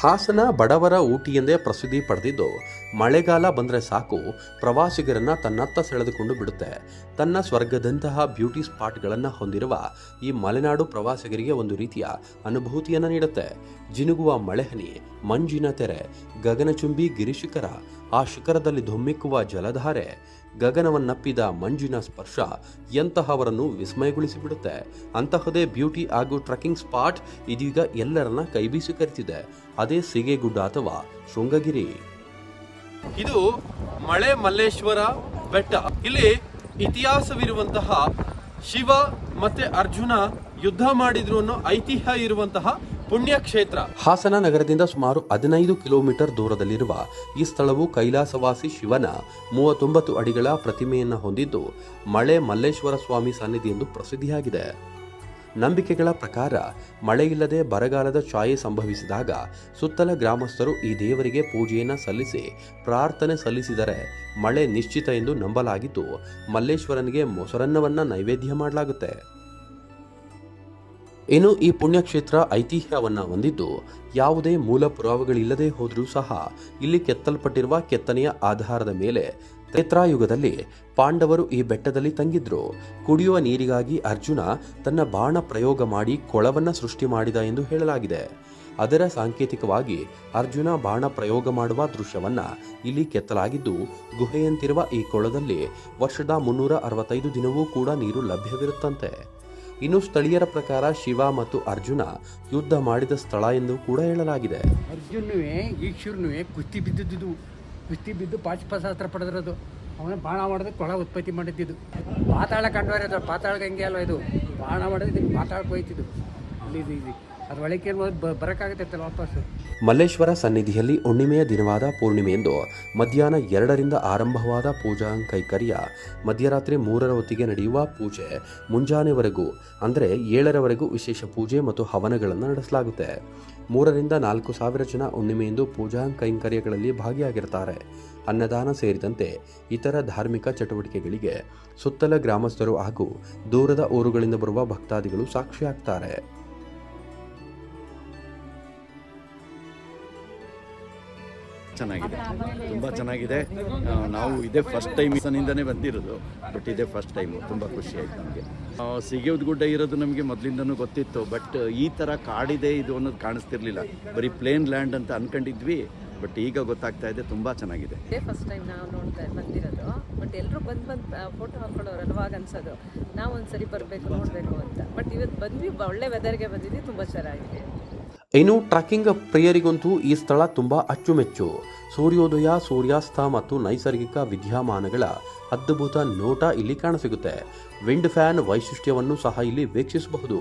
ಹಾಸನ ಬಡವರ ಊಟಿ ಎಂದೇ ಪ್ರಸಿದ್ಧಿ ಪಡೆದಿದ್ದು, ಮಳೆಗಾಲ ಬಂದರೆ ಸಾಕು ಪ್ರವಾಸಿಗರನ್ನ ತನ್ನತ್ತ ಸೆಳೆದುಕೊಂಡು ಬಿಡುತ್ತೆ. ತನ್ನ ಸ್ವರ್ಗದಂತಹ ಬ್ಯೂಟಿ ಸ್ಪಾಟ್ಗಳನ್ನು ಹೊಂದಿರುವ ಈ ಮಲೆನಾಡು ಪ್ರವಾಸಿಗರಿಗೆ ಒಂದು ರೀತಿಯ ಅನುಭೂತಿಯನ್ನು ನೀಡುತ್ತೆ. ಜಿನುಗುವ ಮಳೆಹನಿ, ಮಂಜಿನ ತೆರೆ, ಗಗನಚುಂಬಿ ಗಿರಿಶಿಖರ, ಆ ಶಿಖರದಲ್ಲಿ ಧುಮ್ಮಿಕ್ಕುವ ಜಲಧಾರೆ, ಗಗನವನ್ನಪ್ಪಿದ ಮಂಜಿನ ಸ್ಪರ್ಶ ಎಂತಹವರನ್ನು ವಿಸ್ಮಯಗೊಳಿಸಿಬಿಡುತ್ತೆ. ಅಂತಹದೇ ಬ್ಯೂಟಿ ಹಾಗೂ ಟ್ರೆಕ್ಕಿಂಗ್ ಸ್ಪಾಟ್ ಇದೀಗ ಎಲ್ಲರನ್ನ ಕೈಬೀಸಿ ಕರೆತಿದೆ. ಅದೇ ಸೀಗೆಗುಡ್ಡ ಅಥವಾ ಶೃಂಗಗಿರಿ. ಇದು ಮಳೆ ಮಲ್ಲೇಶ್ವರ ಬೆಟ್ಟ. ಇಲ್ಲಿ ಇತಿಹಾಸವಿರುವಂತಹ ಶಿವ ಮತ್ತೆ ಅರ್ಜುನ ಯುದ್ಧ ಮಾಡಿದ್ರು ಅನ್ನೋ ಐತಿಹ್ಯ ಇರುವಂತಹ ಪುಣ್ಯಕ್ಷೇತ್ರ. ಹಾಸನ ನಗರದಿಂದ ಸುಮಾರು 15 ಕಿಲೋಮೀಟರ್ ದೂರದಲ್ಲಿರುವ ಈ ಸ್ಥಳವು ಕೈಲಾಸವಾಸಿ ಶಿವನ 39 ಅಡಿಗಳ ಪ್ರತಿಮೆಯನ್ನು ಹೊಂದಿದ್ದು, ಮಳೆ ಮಲ್ಲೇಶ್ವರ ಸ್ವಾಮಿ ಸನ್ನಿಧಿ ಎಂದು ಪ್ರಸಿದ್ಧಿಯಾಗಿದೆ. ನಂಬಿಕೆಗಳ ಪ್ರಕಾರ ಮಳೆಯಿಲ್ಲದೆ ಬರಗಾಲದ ಛಾಯೆ ಸಂಭವಿಸಿದಾಗ ಸುತ್ತಲ ಗ್ರಾಮಸ್ಥರು ಈ ದೇವರಿಗೆ ಪೂಜೆಯನ್ನು ಸಲ್ಲಿಸಿ ಪ್ರಾರ್ಥನೆ ಸಲ್ಲಿಸಿದರೆ ಮಳೆ ನಿಶ್ಚಿತ ಎಂದು ನಂಬಲಾಗಿದ್ದು, ಮಲ್ಲೇಶ್ವರನಿಗೆ ಮೊಸರನ್ನವನ್ನ ನೈವೇದ್ಯ ಮಾಡಲಾಗುತ್ತೆ. ಇನ್ನು ಈ ಪುಣ್ಯಕ್ಷೇತ್ರ ಐತಿಹ್ಯವನ್ನ ಹೊಂದಿದ್ದು, ಯಾವುದೇ ಮೂಲ ಪುರಾವೆಗಳಿಲ್ಲದೆ ಹೋದರೂ ಸಹ ಇಲ್ಲಿ ಕೆತ್ತಲ್ಪಟ್ಟಿರುವ ಕೆತ್ತನೆಯ ಆಧಾರದ ಮೇಲೆ ತ್ರೇತಾಯುಗದಲ್ಲಿ ಪಾಂಡವರು ಈ ಬೆಟ್ಟದಲ್ಲಿ ತಂಗಿದ್ರು. ಕುಡಿಯುವ ನೀರಿಗಾಗಿ ಅರ್ಜುನ ತನ್ನ ಬಾಣ ಪ್ರಯೋಗ ಮಾಡಿ ಕೊಳವನ್ನ ಸೃಷ್ಟಿ ಮಾಡಿದ ಎಂದು ಹೇಳಲಾಗಿದೆ. ಅದರ ಸಾಂಕೇತಿಕವಾಗಿ ಅರ್ಜುನ ಬಾಣ ಪ್ರಯೋಗ ಮಾಡುವ ದೃಶ್ಯವನ್ನ ಇಲ್ಲಿ ಕೆತ್ತಲಾಗಿದ್ದು, ಗುಹೆಯಂತಿರುವ ಈ ಕೊಳದಲ್ಲಿ ವರ್ಷದ 365 ದಿನವೂ ಕೂಡ ನೀರು ಲಭ್ಯವಿರುತ್ತಂತೆ. ಇನ್ನು ಸ್ಥಳೀಯರ ಪ್ರಕಾರ ಶಿವ ಮತ್ತು ಅರ್ಜುನ ಯುದ್ಧ ಮಾಡಿದ ಸ್ಥಳ ಎಂದು ಕೂಡ ಹೇಳಲಾಗಿದೆ. ಅರ್ಜುನವೇ ಈಶ್ವರನುವೆ ಕುಸ್ತಿ ಬಿದ್ದು ಪಾಶುಪಶಾಸ್ತ್ರ ಪಡೆದಿರೋದು. ಅವನ ಬಾಣ ಮಾಡೋದು ಕೊಳ ಉತ್ಪತ್ತಿ ಮಾಡಿದ್ದು. ಪಾತಾಳ ಕಂಡುವರೋದು, ಪಾತಾಳ ಗಂಗೆ ಅಲ್ವ ಇದು. ಬಾಣ ಮಾಡೋದು ಪಾತಾಳಕ್ಕೆ ಹೋಯ್ತಿದ್ದು. ಇಲ್ಲಿ ಅದ್ರ ಒಳಗೆ ಬರೋಕ್ಕಾಗುತ್ತೆ ವಾಪಸ್ಸು. ಮಲ್ಲೇಶ್ವರ ಸನ್ನಿಧಿಯಲ್ಲಿ ಹುಣ್ಣಿಮೆಯ ದಿನವಾದ ಪೂರ್ಣಿಮೆಯಂದು ಮಧ್ಯಾಹ್ನ 2ರಿಂದ ಆರಂಭವಾದ ಪೂಜಾ ಕೈಕರ್ಯ ಮಧ್ಯರಾತ್ರಿ 3ರ ಹೊತ್ತಿಗೆ ನಡೆಯುವ ಪೂಜೆ ಮುಂಜಾನೆವರೆಗೂ ಅಂದರೆ 7ರವರೆಗೂ ವಿಶೇಷ ಪೂಜೆ ಮತ್ತು ಹವನಗಳನ್ನು ನಡೆಸಲಾಗುತ್ತೆ. 3ರಿಂದ 4,000 ಜನ ಹುಣ್ಣಿಮೆಯಂದು ಪೂಜಾ ಕೈಂಕರ್ಯಗಳಲ್ಲಿ ಭಾಗಿಯಾಗಿರ್ತಾರೆ. ಅನ್ನದಾನ ಸೇರಿದಂತೆ ಇತರ ಧಾರ್ಮಿಕ ಚಟುವಟಿಕೆಗಳಿಗೆ ಸುತ್ತಲ ಗ್ರಾಮಸ್ಥರು ಹಾಗೂ ದೂರದ ಊರುಗಳಿಂದ ಬರುವ ಭಕ್ತಾದಿಗಳು ಸಾಕ್ಷಿಯಾಗ್ತಾರೆ. ಚೆನ್ನಾಗಿದೆ, ತುಂಬ ಚೆನ್ನಾಗಿದೆ. ನಾವು ಇದೇ ಫಸ್ಟ್ ಟೈಮ್ ಇಂದನೇ ಬಂದಿರೋದು, ಬಟ್ ಇದೇ ಫಸ್ಟ್ ಟೈಮು. ತುಂಬ ಖುಷಿ ಆಯಿತು ನಮಗೆ. ಸಿಗೆಯುದ್ ಗುಡ್ಡ ಇರೋದು ನಮಗೆ ಮೊದಲಿಂದನೂ ಗೊತ್ತಿತ್ತು, ಬಟ್ ಈ ಥರ ಕಾಡಿದೆ ಇದು ಅನ್ನೋದು ಕಾಣಿಸ್ತಿರ್ಲಿಲ್ಲ. ಬರೀ ಪ್ಲೇನ್ ಲ್ಯಾಂಡ್ ಅಂತ ಅನ್ಕೊಂಡಿದ್ವಿ, ಬಟ್ ಈಗ ಗೊತ್ತಾಗ್ತಾ ಇದೆ. ತುಂಬ ಚೆನ್ನಾಗಿದೆ. ಇದೇ ಫಸ್ಟ್ ಟೈಮ್ ನಾವು ಬಂದಿರೋದು, ಬಟ್ ಎಲ್ಲರೂ ಬಂದು ಫೋಟೋ ಹಾಕೊಳ್ಳೋರಲ್ವಾಗ ಅನ್ಸೋದು ನಾವು ಒಂದ್ಸರಿ ಬರಬೇಕು ನೋಡಬೇಕು ಅಂತ. ಬಟ್ ಇವತ್ತು ಬಂದ್ವಿ, ಒಳ್ಳೆ ವೆದರ್ಗೆ ಬಂದಿದ್ವಿ, ತುಂಬ ಚೆನ್ನಾಗಿದೆ. ಇನ್ನು ಟ್ರೆಕ್ಕಿಂಗ್ ಪ್ರಿಯರಿಗಂತೂ ಈ ಸ್ಥಳ ತುಂಬಾ ಅಚ್ಚುಮೆಚ್ಚು. ಸೂರ್ಯೋದಯ, ಸೂರ್ಯಾಸ್ತ ಮತ್ತು ನೈಸರ್ಗಿಕ ವಿದ್ಯಮಾನಗಳ ಅದ್ಭುತ ನೋಟ ಇಲ್ಲಿ ಕಾಣಸಿಗುತ್ತೆ. ವಿಂಡ್ ಫ್ಯಾನ್ ವೈಶಿಷ್ಟ್ಯವನ್ನು ಸಹ ಇಲ್ಲಿ ವೀಕ್ಷಿಸಬಹುದು.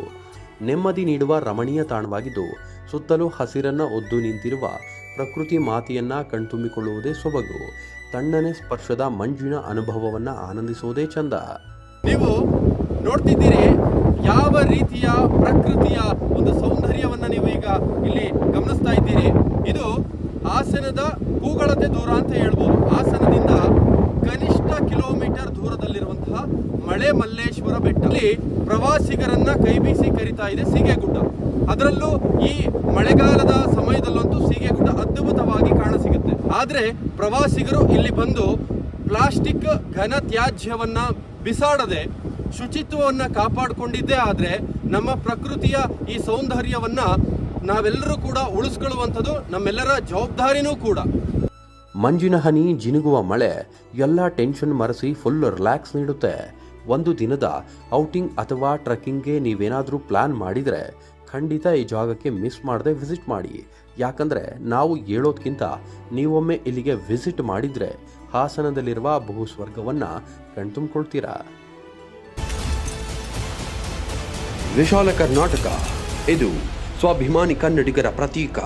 ನೆಮ್ಮದಿ ನೀಡುವ ರಮಣೀಯ ತಾಣವಾಗಿದ್ದು, ಸುತ್ತಲೂ ಹಸಿರನ್ನ ಒದ್ದು ನಿಂತಿರುವ ಪ್ರಕೃತಿ ಮಾತೆಯನ್ನ ಕಣ್ತುಂಬಿಕೊಳ್ಳುವುದೇ ಸೊಬಗು. ತಣ್ಣನೆ ಸ್ಪರ್ಶದ ಮಂಜಿನ ಅನುಭವವನ್ನ ಆನಂದಿಸುವುದೇ ಚಂದ. ನೀವು ನೋಡ್ತಿದ್ದೀರಿ ಯಾವ ರೀತಿಯ ಪ್ರಕೃತಿಯ ಒಂದು ಸೌಂದರ್ಯವನ್ನ ನೀವು ಈಗ ಇಲ್ಲಿ ಗಮನಿಸ್ತಾ ಇದ್ದೀರಿ. ಇದು ಹಾಸನದ ಕೂಗಳತೆ ದೂರ ಅಂತ ಹೇಳ್ಬೋದು. ಹಾಸನದಿಂದ ಕನಿಷ್ಠ ಕಿಲೋಮೀಟರ್ ದೂರದಲ್ಲಿರುವಂತಹ ಮಳೆ ಮಲ್ಲೇಶ್ವರ ಬೆಟ್ಟ. ಇಲ್ಲಿ ಪ್ರವಾಸಿಗರನ್ನ ಕೈಬೀಸಿ ಕರೀತಾ ಇದೆ ಸೀಗೆಗುಡ್ಡ. ಅದರಲ್ಲೂ ಈ ಮಳೆಗಾಲದ ಸಮಯದಲ್ಲಂತೂ ಸೀಗೆಗುಡ್ಡ ಅದ್ಭುತವಾಗಿ ಕಾಣಸಿಗುತ್ತೆ. ಆದ್ರೆ ಪ್ರವಾಸಿಗರು ಇಲ್ಲಿ ಬಂದು ಪ್ಲಾಸ್ಟಿಕ್ ಘನ ತ್ಯಾಜ್ಯವನ್ನ ಬಿಸಾಡದೆ ಶುಚಿತ್ವವನ್ನು ಕಾಪಾಡಿಕೊಂಡಿದ್ದೇ ಆದರೆ ನಮ್ಮ ಪ್ರಕೃತಿಯ ಈ ಸೌಂದರ್ಯವನ್ನ ನಾವೆಲ್ಲರೂ ಕೂಡ ಉಳಿಸ್ಕೊಳ್ಳುವಂಥದ್ದು ನಮ್ಮೆಲ್ಲರ ಜವಾಬ್ದಾರಿನೂ ಕೂಡ. ಮಂಜಿನ ಹನಿ, ಜಿನುಗುವ ಮಳೆ ಎಲ್ಲ ಟೆನ್ಷನ್ ಮರೆಸಿ ಫುಲ್ ರಿಲ್ಯಾಕ್ಸ್ ನೀಡುತ್ತೆ. ಒಂದು ದಿನದ ಔಟಿಂಗ್ ಅಥವಾ ಟ್ರೆಕ್ಕಿಂಗ್ಗೆ ನೀವೇನಾದರೂ ಪ್ಲಾನ್ ಮಾಡಿದರೆ ಖಂಡಿತ ಈ ಜಾಗಕ್ಕೆ ಮಿಸ್ ಮಾಡದೆ ವಿಸಿಟ್ ಮಾಡಿ. ಯಾಕಂದರೆ ನಾವು ಹೇಳೋದ್ಕಿಂತ ನೀವೊಮ್ಮೆ ಇಲ್ಲಿಗೆ ವಿಸಿಟ್ ಮಾಡಿದರೆ ಹಾಸನದಲ್ಲಿರುವ ಭೂಸ್ವರ್ಗವನ್ನು ಕಣ್ತುಂಬಿಕೊಳ್ತೀರಾ. ವಿಶಾಲ ಕರ್ನಾಟಕ, ಇದು ಸ್ವಾಭಿಮಾನಿ ಕನ್ನಡಿಗರ ಪ್ರತೀಕ.